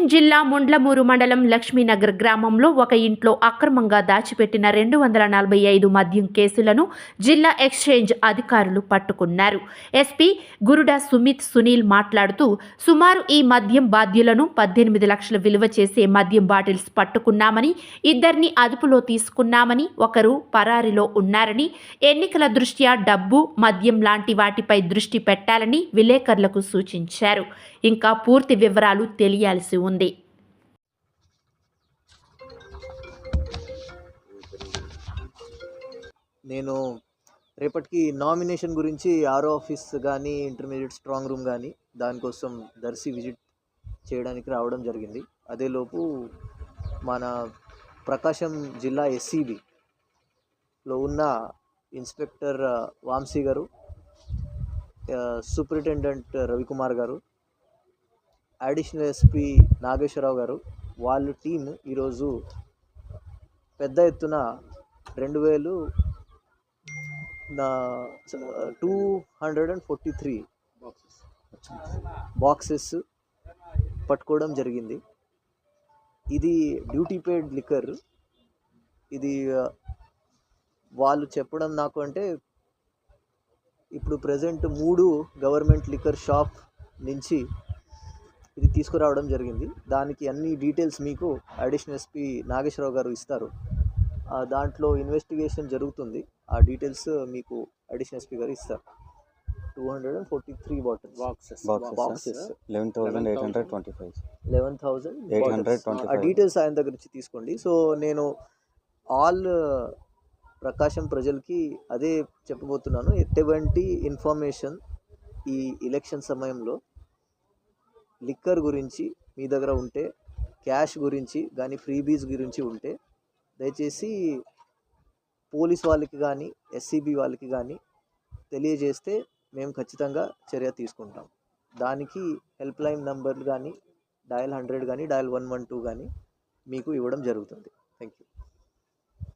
ప్రకాశం జిల్లా ముండ్లమూరు మండలం లక్ష్మీనగర్ గ్రామంలో ఒక ఇంట్లో అక్రమంగా దాచిపెట్టిన 245 మద్యం కేసులను జిల్లా ఎక్సైజ్ అధికారులు పట్టుకున్నారు. ఎస్పీ గురుడా సుమిత్ సునీల్ మాట్లాడుతూ, సుమారు ఈ మద్యం బాధ్యులను 18 లక్షల విలువ చేసే మద్యం బాటిల్స్ పట్టుకున్నామని, ఇద్దరిని అదుపులో తీసుకున్నామని, ఒకరు పరారీలో ఉన్నారని, ఎన్నికల దృష్ట్యా డబ్బు, మద్యం లాంటి వాటిపై దృష్టి పెట్టాలని విలేకరులకు సూచించారు. ఇంకా పూర్తి వివరాలు తెలియాల్సి ఉంది. నేను రేపటికి నామినేషన్ గురించి ఆర్ఓ ఆఫీస్ కానీ, ఇంటర్మీడియట్ స్ట్రాంగ్ రూమ్ కానీ దానికోసం దర్శి విజిట్ చేయడానికి రావడం జరిగింది. అదేలోపు మన ప్రకాశం జిల్లా ఎస్సీబీలో ఉన్న ఇన్స్పెక్టర్ వాంసీ గారు, సూపరింటెండెంట్ రవికుమార్ గారు, అడిషనల్ ఎస్పీ నాగేశ్వరరావు గారు, వాళ్ళ టీం ఈరోజు పెద్ద ఎత్తున 243 బాక్సెస్ పట్టుకోవడం జరిగింది. ఇది డ్యూటీ పెయిడ్ లిక్కర్. ఇది వాళ్ళు చెప్పడం నాకు అంటే ఇప్పుడు ప్రజెంట్ 3 గవర్నమెంట్ లిక్కర్ షాప్ నుంచి ఇది తీసుకురావడం జరిగింది. దానికి అన్ని డీటెయిల్స్ మీకు అడిషనల్ ఎస్పీ నాగేశ్వరరావు గారు ఇస్తారు. దాంట్లో ఇన్వెస్టిగేషన్ జరుగుతుంది. ఆ డీటెయిల్స్ మీకు అడిషనల్ ఎస్పీ గారు ఇస్తారు. 243 బాక్సెస్ 11,825 ఆ డీటెయిల్స్ ఆయన దగ్గర నుంచి తీసుకోండి. సో నేను ఆల్ ప్రకాశం ప్రజలకి అదే చెప్పబోతున్నాను. ఎటువంటి ఇన్ఫర్మేషన్ ఈ ఎలక్షన్ సమయంలో లిక్కర్ గురించి మీ దగ్గర ఉంటే, క్యాష్ గురించి కానీ, ఫ్రీబీస్ గురించి ఉంటే దయచేసి పోలీస్ వాళ్ళకి కానీ, ఎస్సీబీ వాళ్ళకి కానీ తెలియజేస్తే మేము ఖచ్చితంగా చర్య తీసుకుంటాం. దానికి హెల్ప్ లైన్ నంబర్లు కానీ, డయల్ 100 కానీ, డయల్ 112 కానీ మీకు ఇవ్వడం జరుగుతుంది. Thank you.